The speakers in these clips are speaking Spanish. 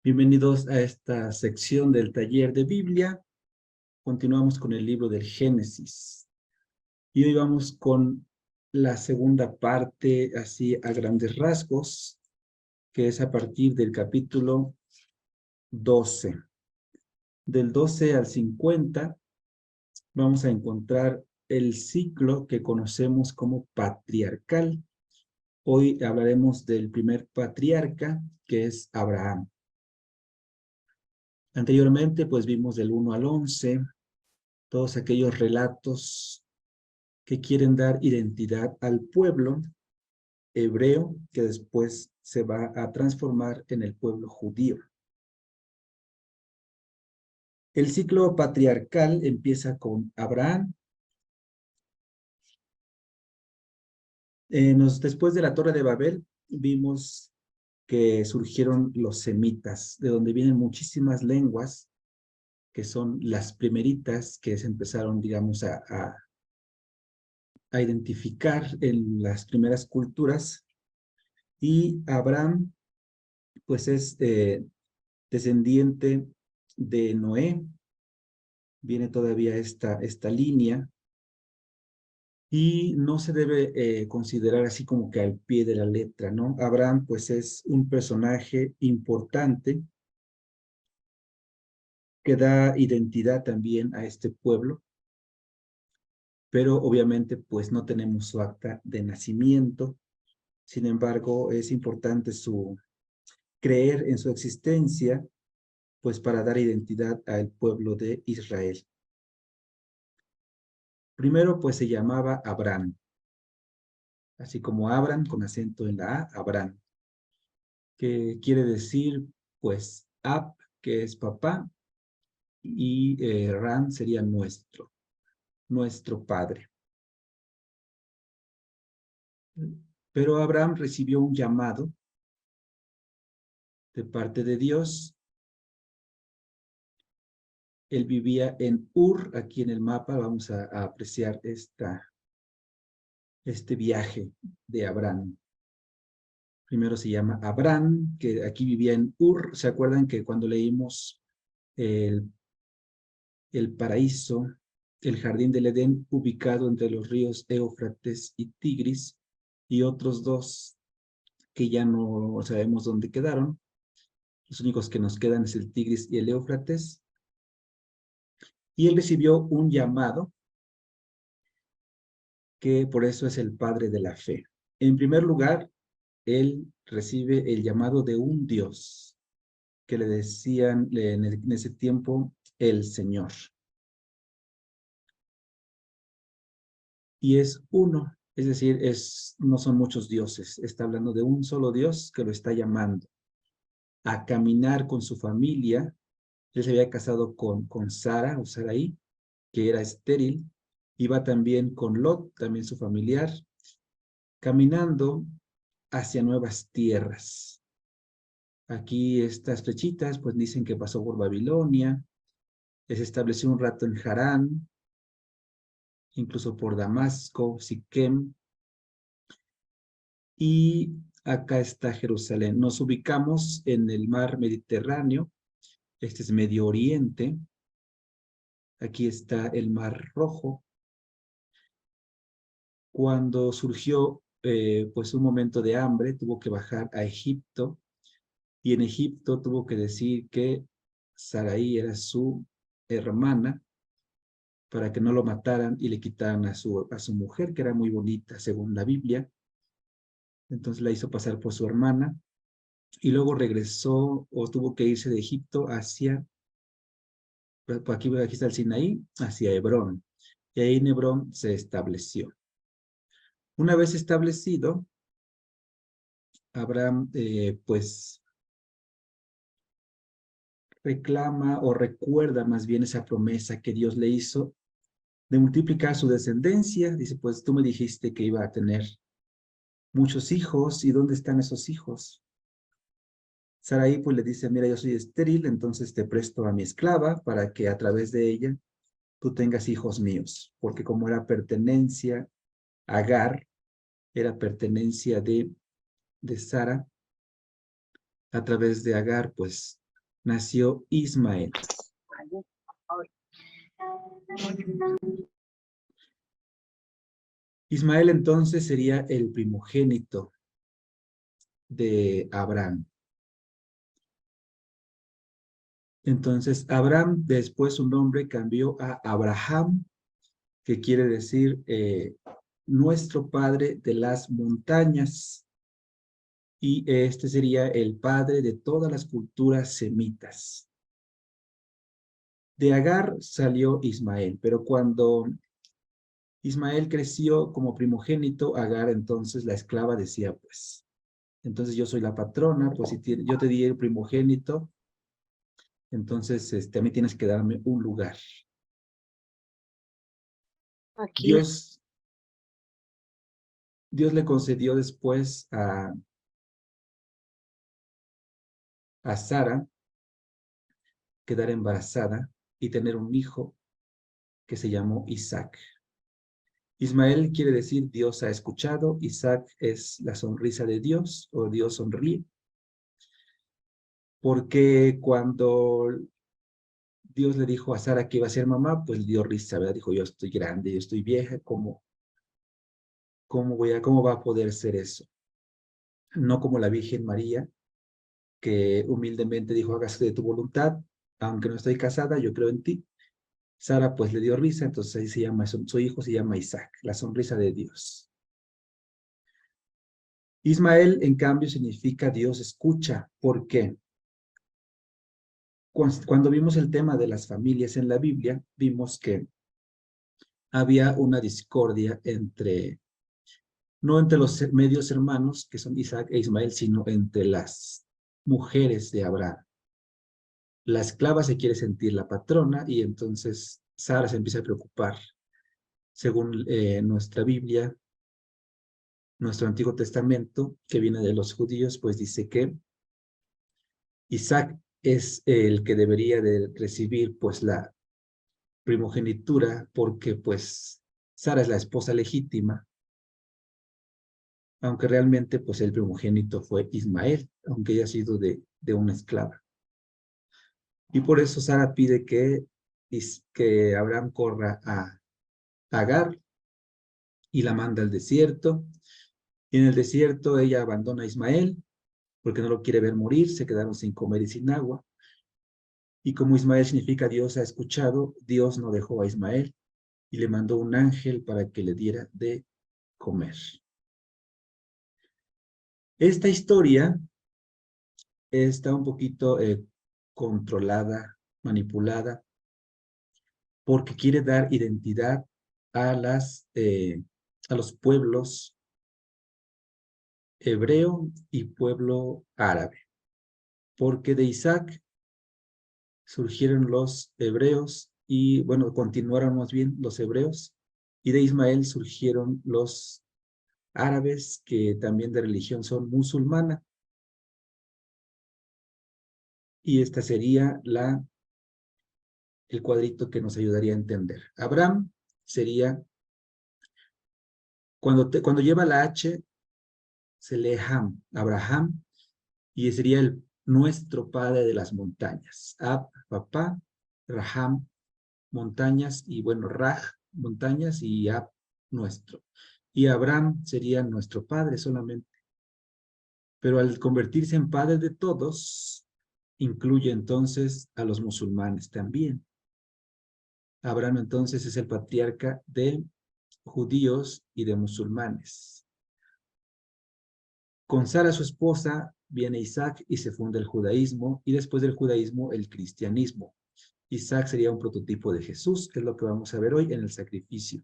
Bienvenidos a esta sección del taller de Biblia. Continuamos con el libro del Génesis. Y hoy vamos con la segunda parte, así a grandes rasgos, que es a partir del capítulo 12. Del 12 al 50 vamos a encontrar el ciclo que conocemos como patriarcal. Hoy hablaremos del primer patriarca, que es Abraham. Anteriormente, pues vimos del 1 al 11, todos aquellos relatos que quieren dar identidad al pueblo hebreo que después se va a transformar en el pueblo judío. El ciclo patriarcal empieza con Abraham. Después de la Torre de Babel, vimos que surgieron los semitas, de donde vienen muchísimas lenguas, que son las primeritas que se empezaron, digamos, a identificar en las primeras culturas. Y Abraham, pues es descendiente de Noé, viene todavía esta línea, y no se debe considerar así como que al pie de la letra, ¿no? Abraham, pues es un personaje importante que da identidad también a este pueblo, pero obviamente pues no tenemos su acta de nacimiento. Sin embargo, es importante creer en su existencia, pues para dar identidad al pueblo de Israel. Primero, pues se llamaba Abraham, así como Abram con acento en la A, Abraham, que quiere decir, pues, Ab, que es papá, y Ran sería nuestro padre. Pero Abraham recibió un llamado de parte de Dios. Él vivía en Ur, aquí en el mapa vamos a apreciar este viaje de Abraham. Primero se llama Abraham, que aquí vivía en Ur. ¿Se acuerdan que cuando leímos el paraíso, el jardín del Edén, ubicado entre los ríos Éufrates y Tigris, y otros dos que ya no sabemos dónde quedaron? Los únicos que nos quedan es el Tigris y el Éufrates. Y él recibió un llamado, que por eso es el padre de la fe. En primer lugar, él recibe el llamado de un Dios, que le decían en ese tiempo el Señor. Y es uno, es decir, no son muchos dioses, está hablando de un solo Dios que lo está llamando a caminar con su familia. Él se había casado con Sara o Sarai, que era estéril, iba también con Lot, también su familiar, caminando hacia nuevas tierras. Aquí estas flechitas pues dicen que pasó por Babilonia, se estableció un rato en Harán, incluso por Damasco, Siquem, y acá está Jerusalén. Nos ubicamos en el mar Mediterráneo, este es Medio Oriente, aquí está el Mar Rojo. Cuando surgió pues un momento de hambre, tuvo que bajar a Egipto, y en Egipto tuvo que decir que Sarai era su hermana, para que no lo mataran y le quitaran a su mujer, que era muy bonita según la Biblia. Entonces la hizo pasar por su hermana, y luego regresó o tuvo que irse de Egipto hacia, aquí está el Sinaí, hacia Hebrón. Y ahí en Hebrón se estableció. Una vez establecido, Abraham pues reclama o recuerda más bien esa promesa que Dios le hizo de multiplicar su descendencia. Dice, pues tú me dijiste que iba a tener muchos hijos, ¿y dónde están esos hijos? Sarai pues le dice, mira, yo soy estéril, entonces te presto a mi esclava para que a través de ella tú tengas hijos míos, porque como era pertenencia, Agar era pertenencia de Sara, a través de Agar pues nació Ismael. Ismael entonces sería el primogénito de Abraham. Entonces, Abraham, después su nombre cambió a Abraham, que quiere decir nuestro padre de las montañas. Y este sería el padre de todas las culturas semitas. De Agar salió Ismael, pero cuando Ismael creció como primogénito, Agar entonces la esclava decía, pues, entonces yo soy la patrona, pues si yo te di el primogénito, entonces a mí tienes que darme un lugar. Aquí. Dios le concedió después a Sara quedar embarazada y tener un hijo que se llamó Isaac. Ismael quiere decir Dios ha escuchado, Isaac es la sonrisa de Dios o Dios sonríe, porque cuando Dios le dijo a Sara que iba a ser mamá, pues dio risa, ¿verdad? Dijo, yo estoy grande, yo estoy vieja, ¿cómo va a poder ser eso? No como la Virgen María, que humildemente dijo, hágase de tu voluntad, aunque no estoy casada, yo creo en ti. Sara pues le dio risa, entonces ahí se llama, su hijo se llama Isaac, la sonrisa de Dios. Ismael, en cambio, significa Dios escucha. ¿Por qué? Cuando vimos el tema de las familias en la Biblia, vimos que había una discordia no entre los medios hermanos, que son Isaac e Ismael, sino entre las mujeres de Abraham. La esclava se quiere sentir la patrona y entonces Sara se empieza a preocupar. Según nuestra Biblia, nuestro Antiguo Testamento, que viene de los judíos, pues dice que Isaac es el que debería de recibir pues la primogenitura porque pues Sara es la esposa legítima, aunque realmente pues el primogénito fue Ismael, aunque haya sido de una esclava. Y por eso Sara pide que Abraham corra a Agar y la manda al desierto. Y en el desierto ella abandona a Ismael porque no lo quiere ver morir, se quedaron sin comer y sin agua. Y como Ismael significa Dios ha escuchado, Dios no dejó a Ismael y le mandó un ángel para que le diera de comer. Esta historia está un poquito controlada, manipulada, porque quiere dar identidad a los pueblos hebreo y pueblo árabe, porque de Isaac surgieron los hebreos y, bueno, continuaron más bien los hebreos, y de Ismael surgieron los árabes, que también de religión son musulmana, y esta sería el cuadrito que nos ayudaría a entender. Abraham sería, cuando lleva la H, se lee Ham, Abraham, y sería nuestro padre de las montañas. Ab, papá, Raham, montañas, y bueno, Raj, montañas, y Ab, nuestro. Y Abraham sería nuestro padre solamente. Pero al convertirse en padre de todos, incluye entonces a los musulmanes también. Abraham entonces es el patriarca de judíos y de musulmanes. Con Sara, su esposa, viene Isaac y se funda el judaísmo, y después del judaísmo el cristianismo. Isaac sería un prototipo de Jesús, que es lo que vamos a ver hoy en el sacrificio.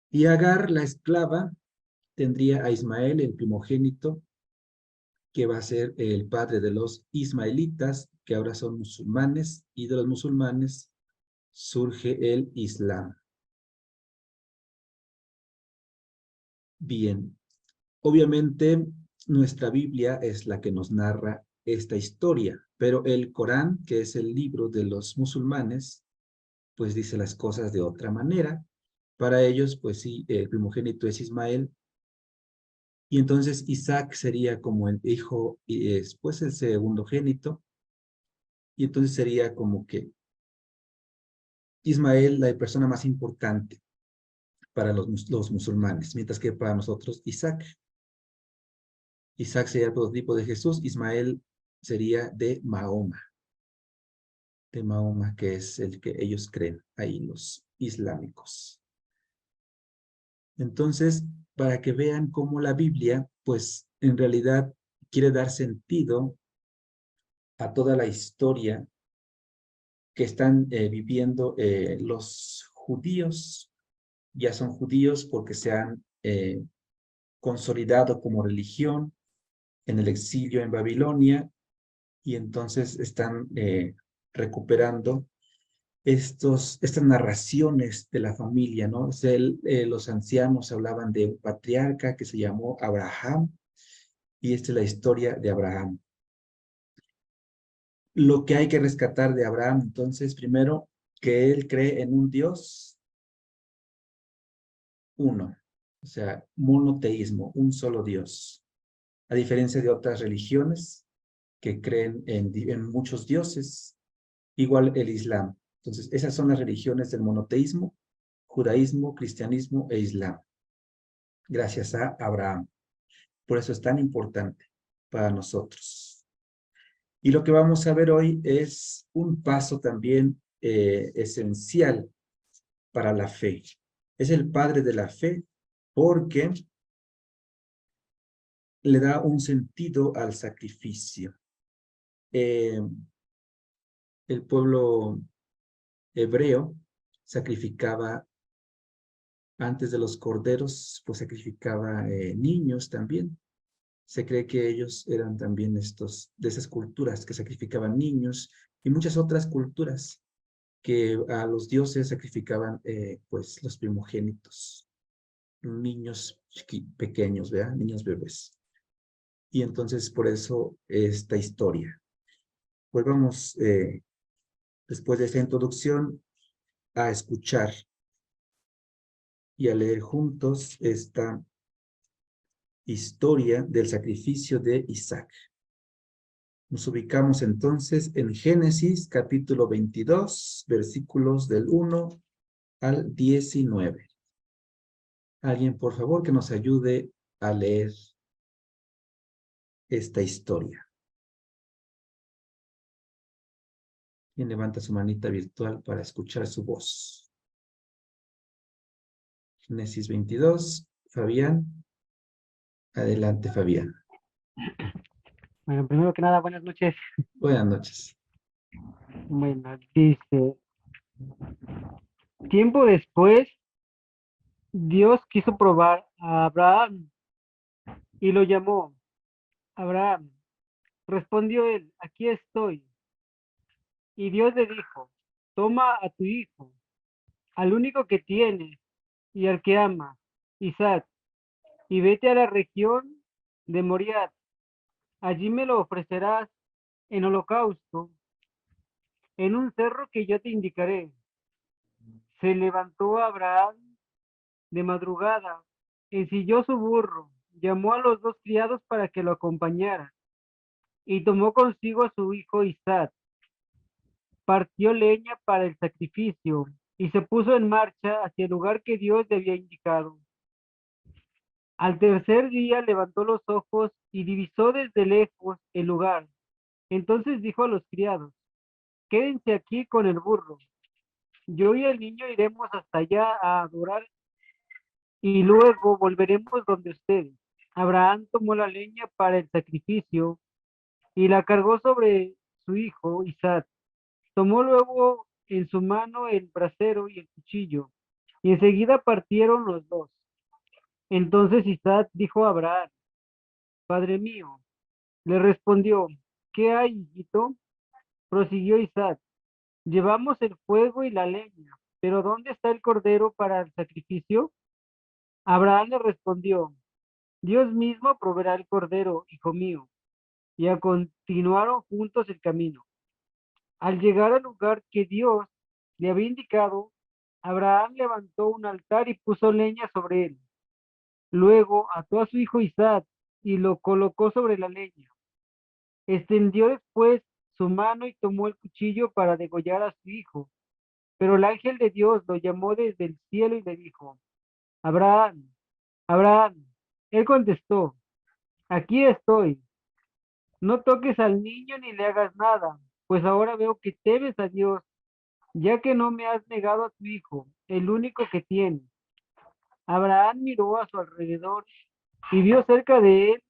Y Agar, la esclava, tendría a Ismael, el primogénito, que va a ser el padre de los ismaelitas, que ahora son musulmanes, y de los musulmanes surge el Islam. Bien, obviamente nuestra Biblia es la que nos narra esta historia, pero el Corán, que es el libro de los musulmanes, pues dice las cosas de otra manera. Para ellos, pues sí, el primogénito es Ismael, y entonces Isaac sería como el hijo y después el segundo génito, Y entonces sería como que Ismael, la persona más importante para los musulmanes, mientras que para nosotros Isaac. Isaac sería el prototipo de Jesús, Ismael sería de Mahoma, que es el que ellos creen, ahí los islámicos. Entonces, para que vean cómo la Biblia, pues en realidad quiere dar sentido a toda la historia que están viviendo los judíos. Ya son judíos porque se han consolidado como religión en el exilio en Babilonia y entonces están recuperando estas narraciones de la familia, ¿no? O sea, los ancianos hablaban de un patriarca que se llamó Abraham y esta es la historia de Abraham. Lo que hay que rescatar de Abraham, entonces, primero, que él cree en un Dios uno, o sea, monoteísmo, un solo Dios. A diferencia de otras religiones que creen en muchos dioses, igual el Islam. Entonces, esas son las religiones del monoteísmo, judaísmo, cristianismo e islam, gracias a Abraham. Por eso es tan importante para nosotros. Y lo que vamos a ver hoy es un paso también esencial para la fe. Es el padre de la fe porque le da un sentido al sacrificio. El pueblo hebreo sacrificaba, antes de los corderos, pues sacrificaba niños también. Se cree que ellos eran también de esas culturas que sacrificaban niños y muchas otras culturas que a los dioses sacrificaban pues los primogénitos, niños pequeños, ¿verdad? Niños bebés. Y entonces por eso esta historia. Pues vamos, después de esta introducción, a escuchar y a leer juntos esta historia del sacrificio de Isaac. Nos ubicamos entonces en Génesis capítulo 22, versículos del 1 al 19. Alguien, por favor, que nos ayude a leer esta historia. ¿Quién levanta su manita virtual para escuchar su voz? Génesis 22, Fabián. Adelante, Fabián. Bueno, primero que nada, buenas noches. Buenas noches. Bueno, dice, tiempo después, Dios quiso probar a Abraham y lo llamó. Abraham, respondió él, aquí estoy. Y Dios le dijo, toma a tu hijo, al único que tienes y al que ama, Isaac, y vete a la región de Moriah. Allí me lo ofrecerás en holocausto, en un cerro que yo te indicaré. Se levantó Abraham de madrugada, ensilló su burro, llamó a los dos criados para que lo acompañaran, y tomó consigo a su hijo Isaac, partió leña para el sacrificio, y se puso en marcha hacia el lugar que Dios le había indicado. Al tercer día levantó los ojos y divisó desde lejos el lugar. Entonces dijo a los criados, quédense aquí con el burro. Yo y el niño iremos hasta allá a adorar y luego volveremos donde ustedes. Abraham tomó la leña para el sacrificio y la cargó sobre su hijo Isaac. Tomó luego en su mano el brasero y el cuchillo, y enseguida partieron los dos. Entonces Isaac dijo a Abraham, Padre mío, le respondió, ¿qué hay, hijito? Prosiguió Isaac, llevamos el fuego y la leña, pero ¿dónde está el cordero para el sacrificio? Abraham le respondió, Dios mismo proveerá el cordero, hijo mío. Y continuaron juntos el camino. Al llegar al lugar que Dios le había indicado, Abraham levantó un altar y puso leña sobre él. Luego ató a su hijo Isaac y lo colocó sobre la leña. Extendió después su mano y tomó el cuchillo para degollar a su hijo. Pero el ángel de Dios lo llamó desde el cielo y le dijo, Abraham, Abraham. Él contestó, aquí estoy. No toques al niño ni le hagas nada, pues ahora veo que temes a Dios, ya que no me has negado a tu hijo, el único que tienes. Abraham miró a su alrededor y vio cerca de él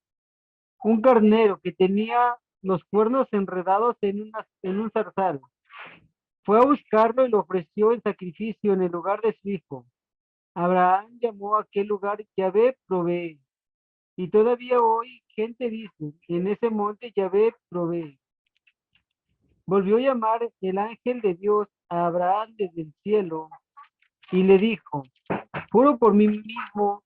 un carnero que tenía los cuernos enredados en un zarzal. Fue a buscarlo y lo ofreció en sacrificio en el lugar de su hijo. Abraham llamó a aquel lugar Yahvé provee. Y todavía hoy gente dice, en ese monte Yahvé provee. Volvió a llamar el ángel de Dios a Abraham desde el cielo y le dijo, juro por mí mismo,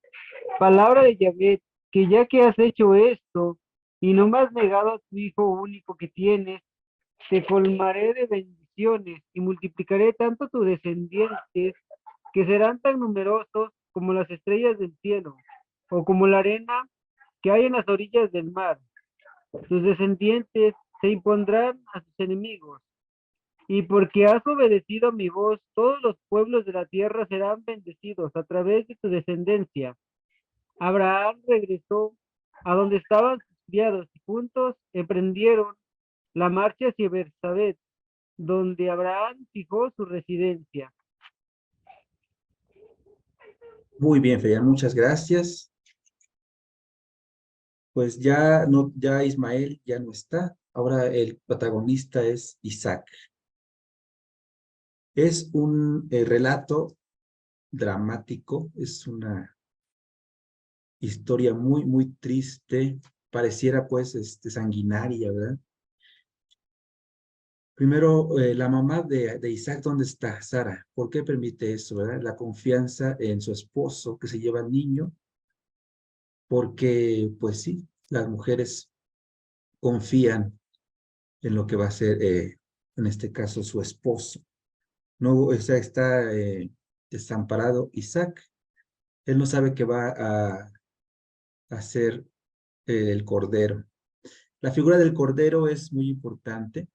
palabra de Yahvé, que ya que has hecho esto y no me has negado a tu hijo único que tienes, te colmaré de bendiciones y multiplicaré tanto tus descendientes que serán tan numerosos como las estrellas del cielo o como la arena que hay en las orillas del mar. Tus descendientes se impondrán a sus enemigos. Y porque has obedecido mi voz, todos los pueblos de la tierra serán bendecidos a través de tu descendencia. Abraham regresó a donde estaban sus criados y juntos emprendieron la marcha hacia Bersabet, donde Abraham fijó su residencia. Muy bien, Feyan, muchas gracias. Pues ya no, ya Ismael ya no está. Ahora el protagonista es Isaac. Es un relato dramático, es una historia muy, muy triste. Pareciera pues sanguinaria, ¿verdad? Primero, la mamá de Isaac, ¿dónde está? Sara. ¿Por qué permite eso, verdad? La confianza en su esposo que se lleva al niño, porque, pues sí, las mujeres confían en lo que va a ser, en este caso, su esposo. No, o sea, está desamparado Isaac. Él no sabe que va a ser el cordero. La figura del cordero es muy importante.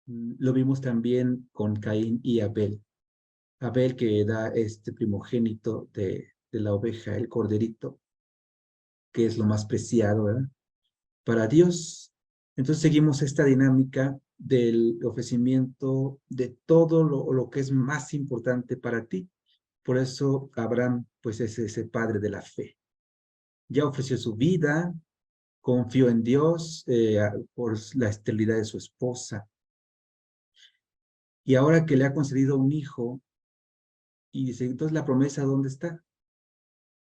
Lo vimos también con Caín y Abel. Abel que da este primogénito de la oveja, el corderito, que es lo más preciado, ¿verdad? Para Dios. Entonces seguimos esta dinámica del ofrecimiento de todo lo que es más importante para ti. Por eso Abraham, pues es ese padre de la fe. Ya ofreció su vida, confió en Dios por la esterilidad de su esposa. Y ahora que le ha concedido un hijo, y dice, entonces la promesa, ¿dónde está?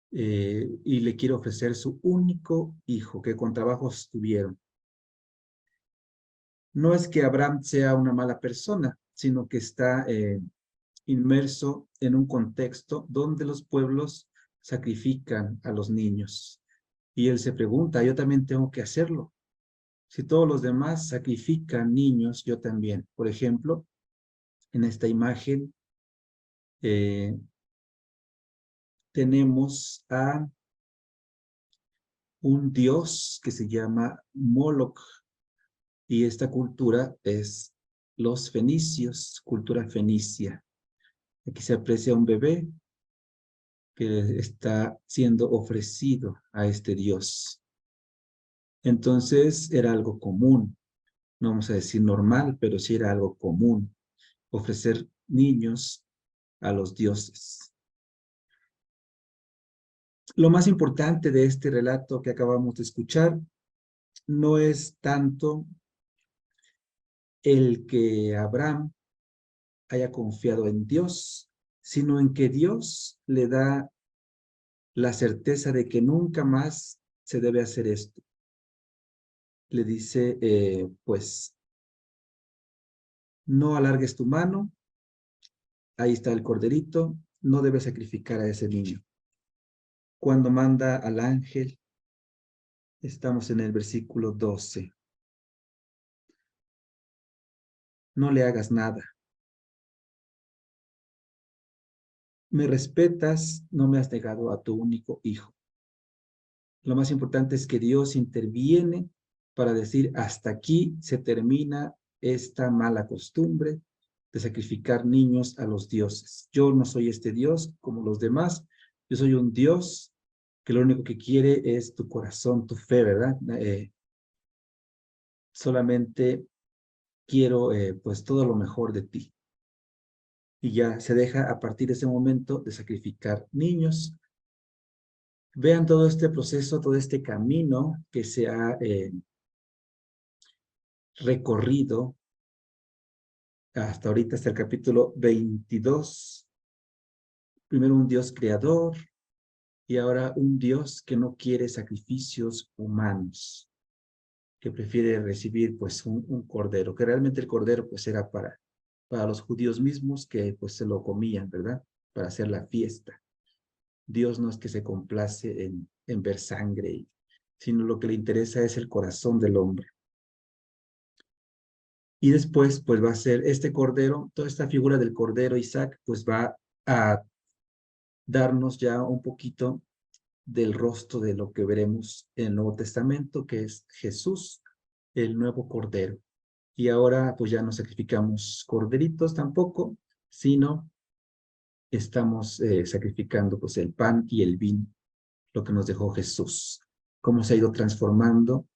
Y le quiere ofrecer su único hijo que con trabajos tuvieron. No es que Abraham sea una mala persona, sino que está inmerso en un contexto donde los pueblos sacrifican a los niños. Y él se pregunta, yo también tengo que hacerlo. Si todos los demás sacrifican niños, yo también. Por ejemplo, en esta imagen tenemos a un dios que se llama Moloch, y esta cultura es los fenicios, cultura fenicia. Aquí se aprecia un bebé que está siendo ofrecido a este dios. Entonces era algo común, no vamos a decir normal, pero sí era algo común, ofrecer niños a los dioses. Lo más importante de este relato que acabamos de escuchar no es tanto el que Abraham haya confiado en Dios, sino en que Dios le da la certeza de que nunca más se debe hacer esto. Le dice, pues, no alargues tu mano, ahí está el corderito, no debes sacrificar a ese niño. Cuando manda al ángel, estamos en el versículo 12. No le hagas nada. Me respetas, no me has negado a tu único hijo. Lo más importante es que Dios interviene para decir, hasta aquí se termina esta mala costumbre de sacrificar niños a los dioses. Yo no soy este Dios como los demás, yo soy un Dios que lo único que quiere es tu corazón, tu fe, ¿verdad? Solamente quiero pues todo lo mejor de ti. Y ya se deja a partir de ese momento de sacrificar niños. Vean todo este proceso, todo este camino que se ha recorrido hasta ahorita, hasta el capítulo 22. Primero un Dios creador y ahora un Dios que no quiere sacrificios humanos, que prefiere recibir pues un cordero, que realmente el cordero pues era para los judíos mismos que pues se lo comían, ¿verdad? Para hacer la fiesta. Dios no es que se complace en ver sangre, sino lo que le interesa es el corazón del hombre. Y después, pues va a ser este cordero, toda esta figura del cordero Isaac, pues va a darnos ya un poquito del rostro de lo que veremos en el Nuevo Testamento, que es Jesús, el nuevo cordero. Y ahora, pues ya no sacrificamos corderitos tampoco, sino estamos sacrificando pues el pan y el vino, lo que nos dejó Jesús. Cómo se ha ido transformando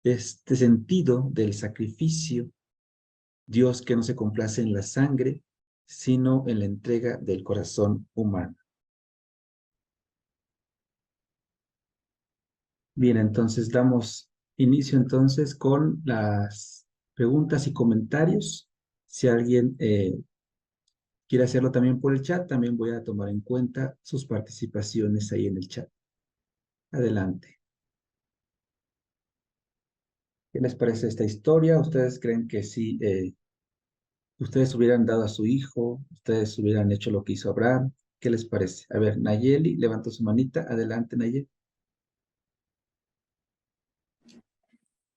este sentido del sacrificio. Dios que no se complace en la sangre, sino en la entrega del corazón humano. Bien, entonces damos inicio entonces con las preguntas y comentarios. Si alguien quiere hacerlo también por el chat, también voy a tomar en cuenta sus participaciones ahí en el chat. Adelante. ¿Qué les parece esta historia? ¿Ustedes creen que sí ustedes hubieran dado a su hijo, ustedes hubieran hecho lo que hizo Abraham? ¿Qué les parece? A ver, Nayeli levantó su manita. Adelante, Nayeli.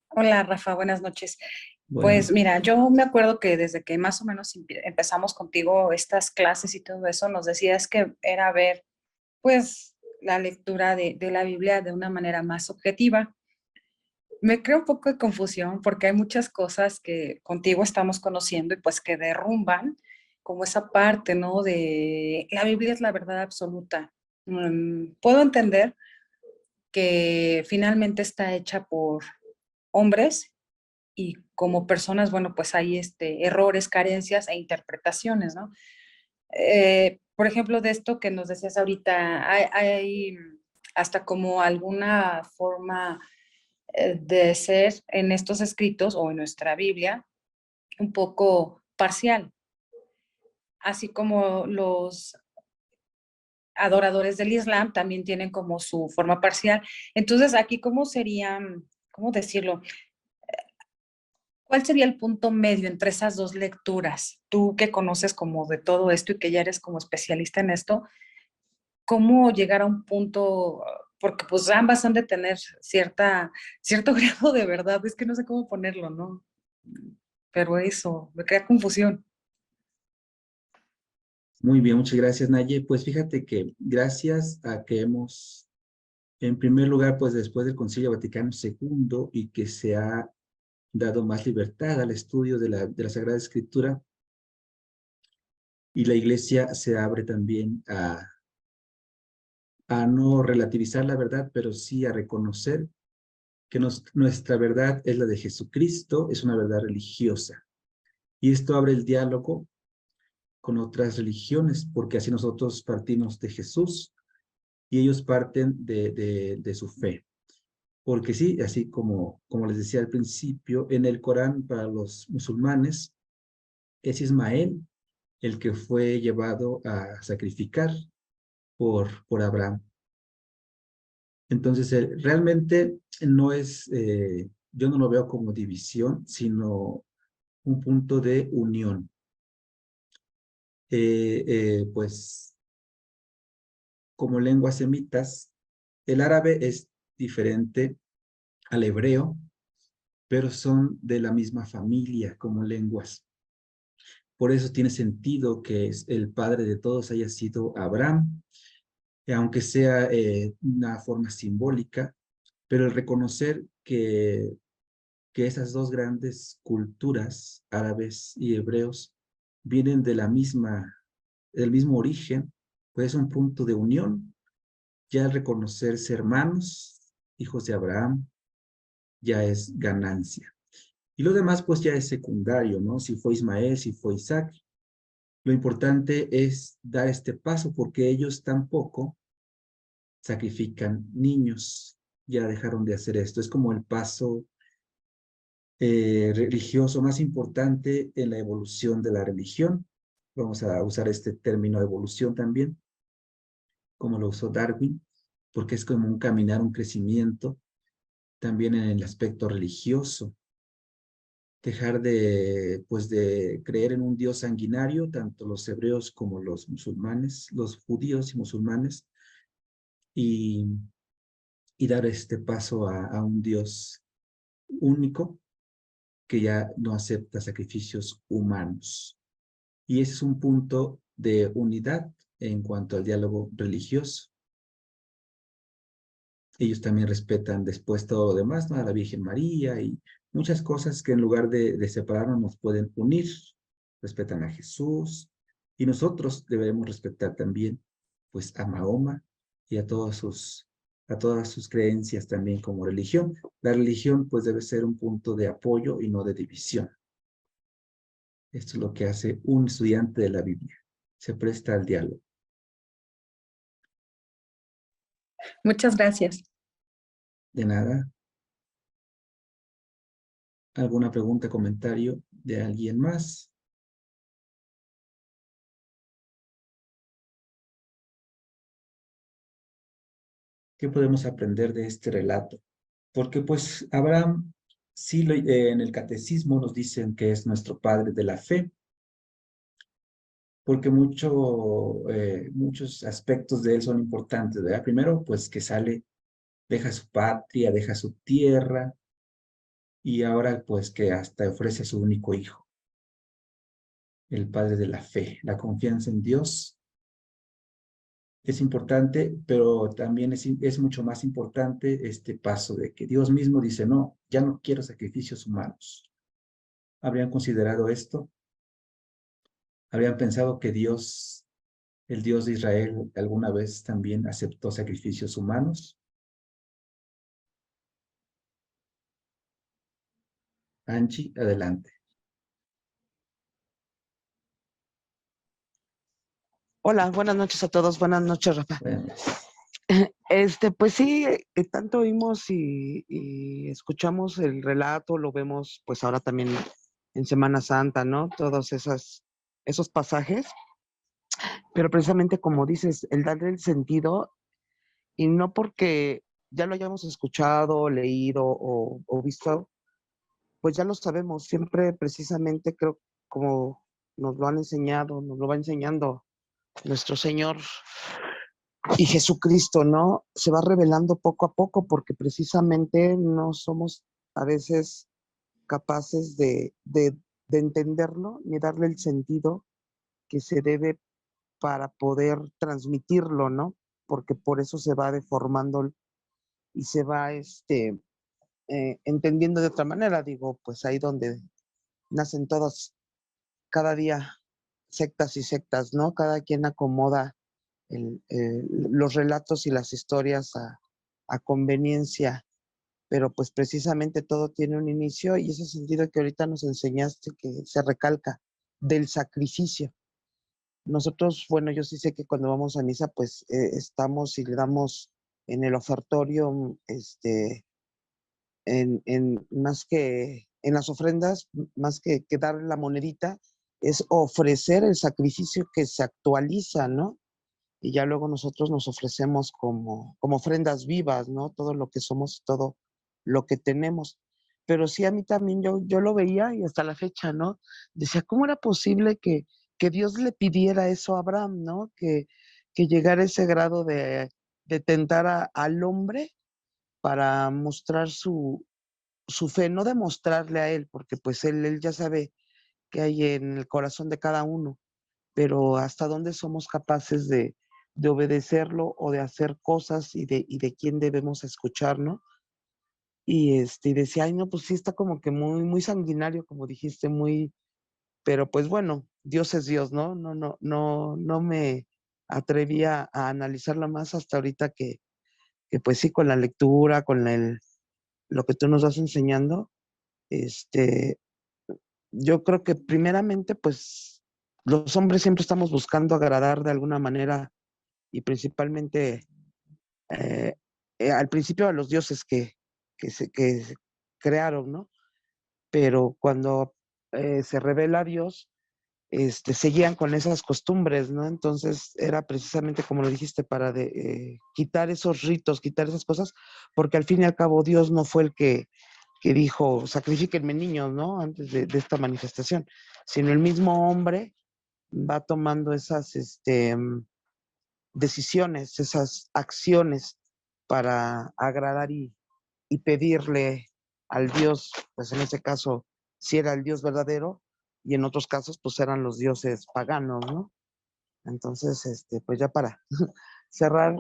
Hola Rafa, buenas noches. Bueno, Pues mira, yo me acuerdo que desde que más o menos empezamos contigo estas clases y todo eso, nos decías que era ver pues la lectura de la Biblia de una manera más objetiva. Me creo un poco de confusión porque hay muchas cosas que contigo estamos conociendo y pues que derrumban como esa parte, ¿no? De la Biblia es la verdad absoluta. Puedo entender que finalmente está hecha por hombres y como personas, bueno, pues hay errores, carencias e interpretaciones, ¿no? Por ejemplo, de esto que nos decías ahorita, hay hasta como alguna forma de ser en estos escritos o en nuestra Biblia un poco parcial, así como los adoradores del Islam también tienen como su forma parcial. Entonces, aquí, ¿cómo sería, cómo decirlo? ¿Cuál sería el punto medio entre esas dos lecturas? Tú que conoces como de todo esto y que ya eres como especialista en esto, ¿cómo llegar a un punto? Porque pues ambas han de tener cierto grado de verdad, es que no sé cómo ponerlo, ¿no? Pero eso, me crea confusión. muy bien, muchas gracias, Naye. Pues fíjate que gracias a que hemos, en primer lugar, pues después del Concilio Vaticano II y que se ha dado más libertad al estudio de la Sagrada Escritura y la Iglesia se abre también a no relativizar la verdad, pero sí a reconocer que nuestra verdad es la de Jesucristo, es una verdad religiosa. Y esto abre el diálogo con otras religiones, porque así nosotros partimos de Jesús y ellos parten de su fe. Porque sí, así como les decía al principio, en el Corán para los musulmanes es Ismael el que fue llevado a sacrificar por Abraham. Entonces, realmente no es, yo no lo veo como división, sino un punto de unión. Pues como lenguas semitas, el árabe es diferente al hebreo, pero son de la misma familia como lenguas. Por eso tiene sentido que el padre de todos haya sido Abraham, aunque sea una forma simbólica, pero el reconocer que que esas dos grandes culturas, árabes y hebreos, vienen de del mismo origen, pues es un punto de unión. Ya al reconocerse hermanos, hijos de Abraham, ya es ganancia. Y lo demás, pues ya es secundario, ¿no? Si fue Ismael, si fue Isaac. Lo importante es dar este paso porque ellos tampoco sacrifican niños. Ya dejaron de hacer esto. Es como el paso religioso más importante en la evolución de la religión. Vamos a usar este término de evolución también, como lo usó Darwin, porque es como un caminar, un crecimiento, también en el aspecto religioso. Dejar pues de creer en un Dios sanguinario, tanto los hebreos como los musulmanes, los judíos y musulmanes, y, y dar este paso a un Dios único que ya no acepta sacrificios humanos. Y ese es un punto de unidad en cuanto al diálogo religioso. Ellos también respetan después todo lo demás, ¿no? A la Virgen María y muchas cosas que en lugar de separarnos nos pueden unir. Respetan a Jesús y nosotros debemos respetar también pues a Mahoma y a todas sus creencias también como religión. La religión pues debe ser un punto de apoyo y no de división. Esto es lo que hace un estudiante de la Biblia. Se presta al diálogo. Muchas gracias. De nada. ¿Alguna pregunta, comentario de alguien más? ¿Qué podemos aprender de este relato? Porque pues Abraham, sí en el catecismo nos dicen que es nuestro padre de la fe, porque muchos aspectos de él son importantes, ¿verdad? Primero, pues que sale, deja su patria, deja su tierra, y ahora pues que hasta ofrece a su único hijo, el padre de la fe, la confianza en Dios. Es importante, pero también es mucho más importante este paso de que Dios mismo dice, no, ya no quiero sacrificios humanos. ¿Habrían considerado esto? ¿Habrían pensado que Dios, el Dios de Israel, alguna vez también aceptó sacrificios humanos? Angie, adelante. Hola, buenas noches a todos. Buenas noches, Rafa. Bueno, Pues sí, tanto oímos y escuchamos el relato, lo vemos pues ahora también en Semana Santa, ¿no? Todos esos pasajes, pero precisamente como dices, el darle el sentido y no porque ya lo hayamos escuchado, leído o visto, pues ya lo sabemos. Siempre precisamente creo como nos lo han enseñado, nos lo va enseñando nuestro Señor y Jesucristo, ¿no? Se va revelando poco a poco porque precisamente no somos a veces capaces de entenderlo ni darle el sentido que se debe para poder transmitirlo, ¿no? Porque por eso se va deformando y se va entendiendo de otra manera. Digo, pues ahí donde nacen todos, cada día sectas y sectas, ¿no? Cada quien acomoda los relatos y las historias a conveniencia, pero pues precisamente todo tiene un inicio y ese sentido que ahorita nos enseñaste que se recalca del sacrificio. Nosotros, bueno, yo sí sé que cuando vamos a misa, pues estamos y le damos en el ofertorio, más que en las ofrendas, más que dar la monedita, es ofrecer el sacrificio que se actualiza, ¿no? Y ya luego nosotros nos ofrecemos como ofrendas vivas, ¿no? Todo lo que somos, todo lo que tenemos. Pero sí, a mí también yo lo veía y hasta la fecha, ¿no? Decía, ¿cómo era posible que Dios le pidiera eso a Abraham, ¿no? Que llegara a ese grado de tentar al hombre para mostrar su fe, no demostrarle a él, porque pues él ya sabe qué hay en el corazón de cada uno, pero hasta dónde somos capaces de obedecerlo o de hacer cosas y de quién debemos escuchar, ¿no? y decía, ay, no, pues sí está como que muy, muy sanguinario, como dijiste, muy, pero pues bueno, Dios es Dios, ¿no? No me atreví a analizarla más hasta ahorita que pues sí, con la lectura, lo que tú nos vas enseñando, este, yo creo que primeramente, pues los hombres siempre estamos buscando agradar de alguna manera y principalmente eh, al principio a los dioses que se crearon, ¿no? Pero cuando se revela a Dios, seguían con esas costumbres, ¿no? Entonces era precisamente como lo dijiste, para quitar esos ritos, quitar esas cosas, porque al fin y al cabo Dios no fue el que dijo, sacrifíquenme niños, ¿no? Antes de esta manifestación, sino el mismo hombre va tomando esas decisiones, esas acciones para agradar y pedirle al Dios, pues en ese caso, si era el Dios verdadero, y en otros casos, pues eran los dioses paganos, ¿no? Entonces, pues ya para cerrar,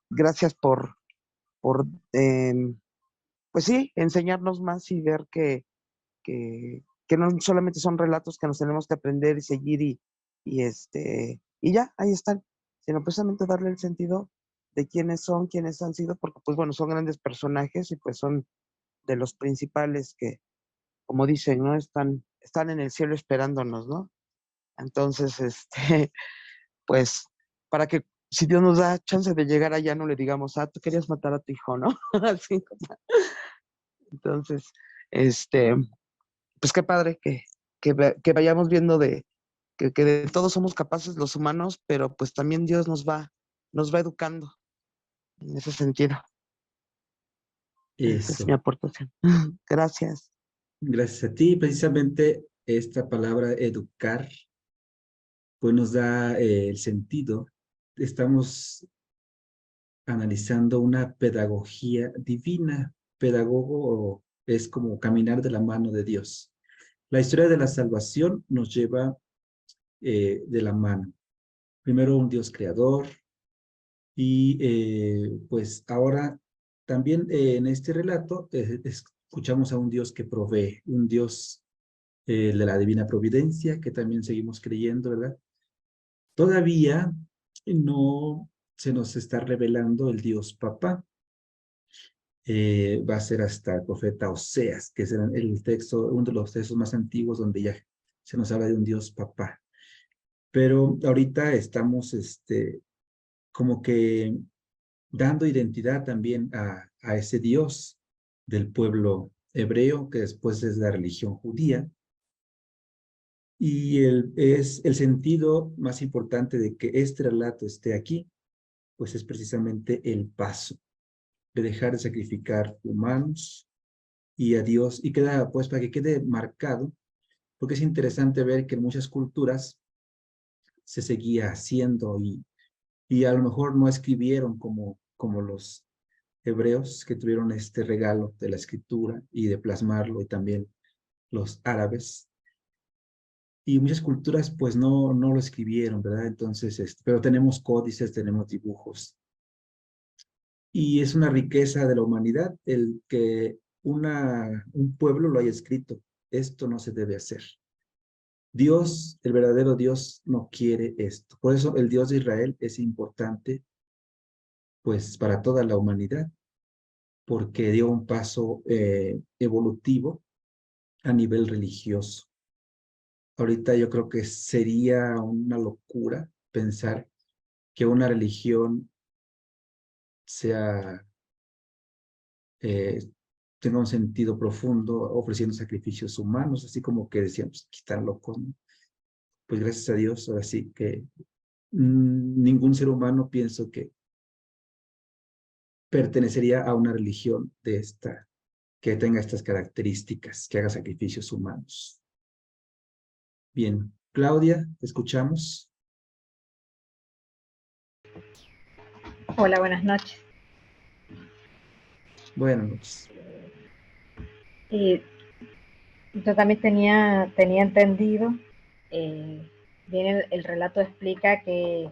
gracias por pues sí, enseñarnos más y ver que no solamente son relatos que nos tenemos que aprender y seguir y ya, ahí están, sino precisamente darle el sentido de quiénes son, quiénes han sido, porque pues bueno, son grandes personajes y pues son de los principales que, como dicen, ¿no? Están en el cielo esperándonos, ¿no? Entonces, pues, para que si Dios nos da chance de llegar allá, no le digamos, tú querías matar a tu hijo, ¿no? Así como, entonces, este, pues qué padre que vayamos viendo que de todos somos capaces los humanos, pero pues también Dios nos va educando en ese sentido. Esa es Eso. mi aportación. Gracias. Gracias a ti. Precisamente esta palabra educar, pues nos da el sentido. Estamos analizando una pedagogía divina. Pedagogo es como caminar de la mano de Dios. La historia de la salvación nos lleva de la mano. Primero un Dios creador y pues ahora también en este relato escuchamos a un Dios que provee, un Dios de la divina providencia que también seguimos creyendo, ¿verdad? Todavía no se nos está revelando el Dios Papá. Va a ser hasta el profeta Oseas, que es el texto, uno de los textos más antiguos donde ya se nos habla de un Dios Papá. Pero ahorita estamos como que dando identidad también a ese Dios del pueblo hebreo, que después es la religión judía. Y es el sentido más importante de que este relato esté aquí, pues es precisamente el paso de dejar de sacrificar humanos y a Dios, y queda, pues, para que quede marcado, porque es interesante ver que en muchas culturas se seguía haciendo y a lo mejor no escribieron como los hebreos que tuvieron este regalo de la escritura y de plasmarlo, y también los árabes. Y muchas culturas pues no lo escribieron, ¿verdad? Entonces, pero tenemos códices, tenemos dibujos. Y es una riqueza de la humanidad el que un pueblo lo haya escrito. Esto no se debe hacer. Dios, el verdadero Dios, no quiere esto. Por eso el Dios de Israel es importante, pues, para toda la humanidad, porque dio un paso evolutivo a nivel religioso. Ahorita yo creo que sería una locura pensar que una religión sea, eh, tenga un sentido profundo ofreciendo sacrificios humanos, así como que decíamos, que están locos, ¿no? Pues gracias a Dios, ahora sí que ningún ser humano pienso que pertenecería a una religión que tenga estas características, que haga sacrificios humanos. Bien, Claudia, ¿te escuchamos? Hola, buenas noches. Buenas noches. Y yo también tenía entendido, bien el relato explica que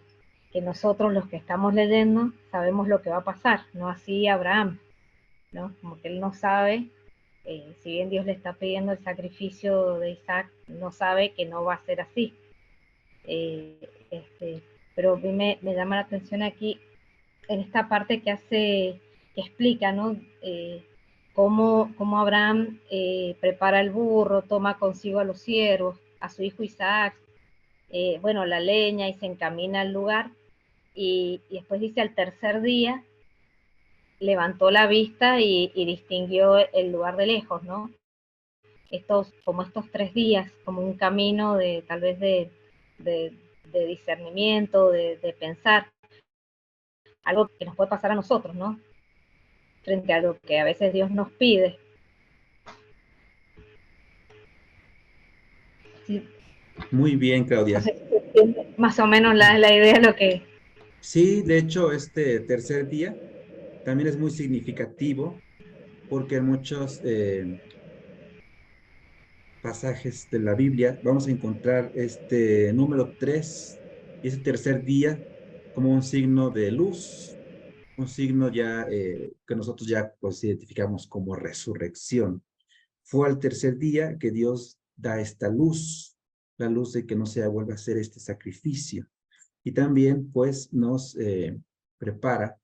nosotros los que estamos leyendo sabemos lo que va a pasar, no así Abraham. ¿no? Como que él no sabe, si bien Dios le está pidiendo el sacrificio de Isaac, no sabe que no va a ser así. Pero a mí me llama la atención aquí, en esta parte que explica, ¿no? Cómo Abraham prepara el burro, toma consigo a los siervos, a su hijo Isaac, bueno, la leña, y se encamina al lugar, y después dice al tercer día, levantó la vista y distinguió el lugar de lejos, ¿no? Como estos 3 días, como un camino de tal vez de discernimiento, de pensar, algo que nos puede pasar a nosotros, ¿no? Frente a lo que a veces Dios nos pide. Sí, Muy bien, no Claudia. sé si se entiende más o menos la idea de lo que... Sí, de hecho, este tercer día también es muy significativo porque en muchos pasajes de la Biblia vamos a encontrar este número 3 y ese tercer día como un signo de luz, un signo ya que nosotros ya pues identificamos como resurrección. Fue al tercer día que Dios da esta luz, la luz de que no se vuelva a hacer este sacrificio. Y también pues nos prepara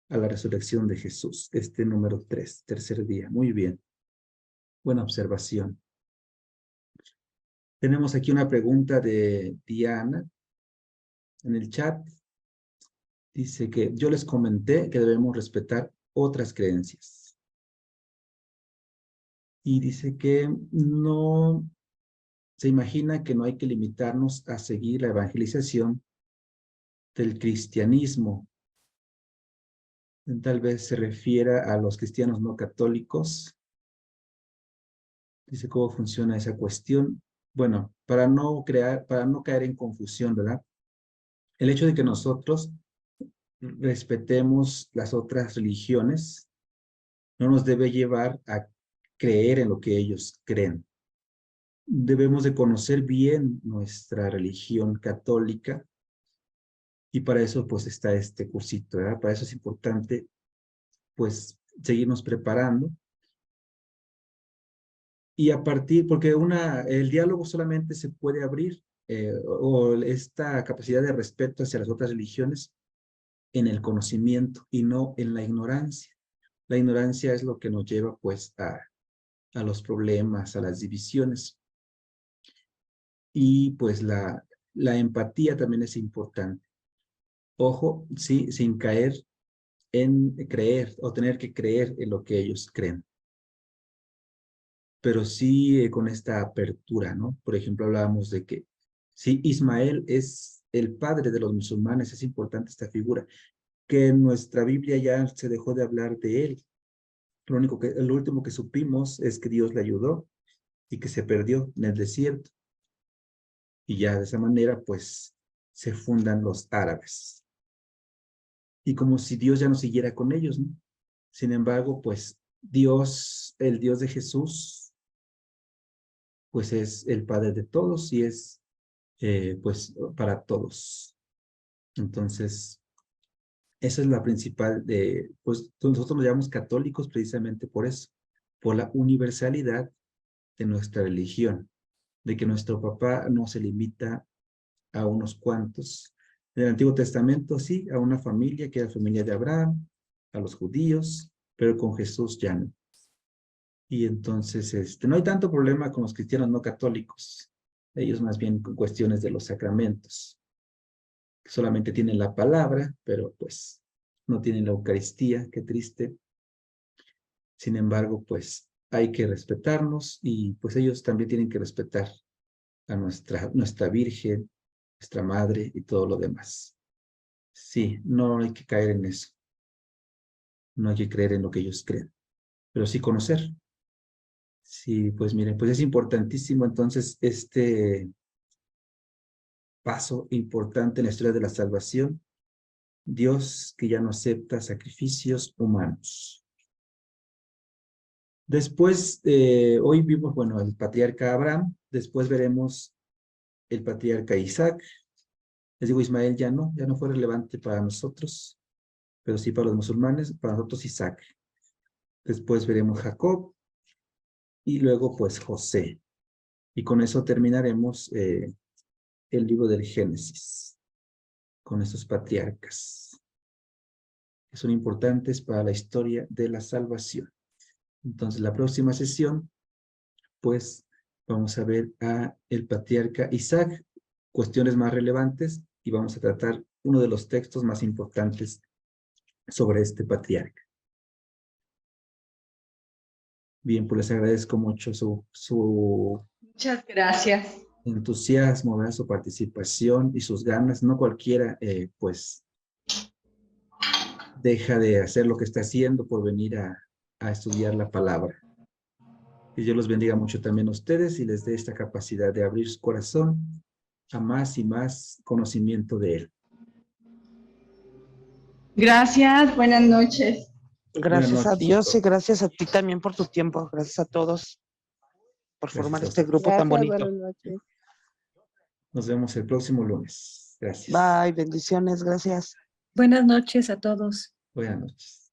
a la resurrección de Jesús, este número 3, tercer día. Muy bien, buena observación. Tenemos aquí una pregunta de Diana en el chat. Dice que yo les comenté que debemos respetar otras creencias. Y dice que no se imagina que no hay que limitarnos a seguir la evangelización del cristianismo. Tal vez se refiera a los cristianos no católicos. Dice cómo funciona esa cuestión. Bueno, para no caer en confusión, ¿verdad? El hecho de que nosotros respetemos las otras religiones no nos debe llevar a creer en lo que ellos creen. Debemos de conocer bien nuestra religión católica y para eso pues está este cursito, ¿verdad? Para eso es importante pues seguirnos preparando y a partir, porque el diálogo solamente se puede abrir o esta capacidad de respeto hacia las otras religiones en el conocimiento y no en la ignorancia. La ignorancia es lo que nos lleva pues a los problemas, a las divisiones. Y pues la empatía también es importante. Ojo, sí, sin caer en creer o tener que creer en lo que ellos creen. Pero sí con esta apertura, ¿no? Por ejemplo, hablábamos de que sí, Ismael es el padre de los musulmanes, es importante esta figura, que en nuestra Biblia ya se dejó de hablar de él. Lo último que supimos es que Dios le ayudó y que se perdió en el desierto. Y ya de esa manera, pues, se fundan los árabes. Y como si Dios ya no siguiera con ellos, ¿no? Sin embargo, pues, Dios, el Dios de Jesús, pues es el Padre de todos y es, pues, para todos. Entonces, esa es la principal pues, nosotros nos llamamos católicos precisamente por eso, por la universalidad de nuestra religión, de que nuestro papá no se limita a unos cuantos. En el Antiguo Testamento, sí, a una familia, que era la familia de Abraham, a los judíos, pero con Jesús ya no. Y entonces, no hay tanto problema con los cristianos no católicos. Ellos más bien con cuestiones de los sacramentos. Solamente tienen la palabra, pero pues no tienen la Eucaristía, qué triste. Sin embargo, pues hay que respetarnos y pues ellos también tienen que respetar a nuestra Virgen, nuestra Madre y todo lo demás. Sí, no hay que caer en eso. No hay que creer en lo que ellos creen, pero sí conocer. Sí, pues miren, pues es importantísimo entonces este paso importante en la historia de la salvación. Dios que ya no acepta sacrificios humanos. Después, hoy vimos, bueno, el patriarca Abraham, después veremos el patriarca Isaac. Les digo, Ismael ya no fue relevante para nosotros, pero sí para los musulmanes, para nosotros Isaac. después veremos Jacob y luego pues José. Y con eso terminaremos el libro del Génesis, con estos patriarcas, que son importantes para la historia de la salvación. Entonces, la próxima sesión, pues, vamos a ver a el patriarca Isaac, cuestiones más relevantes, y vamos a tratar uno de los textos más importantes sobre este patriarca. Bien, pues les agradezco mucho su Muchas gracias. entusiasmo, ¿verdad? Su participación y sus ganas. No cualquiera, pues, deja de hacer lo que está haciendo por venir a estudiar la palabra. Que Dios los bendiga mucho también a ustedes y les dé esta capacidad de abrir su corazón a más y más conocimiento de Él. Gracias, buenas noches. Gracias a noches. Dios y gracias a ti también por tu tiempo. Gracias a todos por Gracias formar a este ustedes. grupo tan bonito. Buenas noches. Nos vemos el próximo lunes. Gracias. Bye, bendiciones, gracias. Buenas noches a todos. Buenas noches.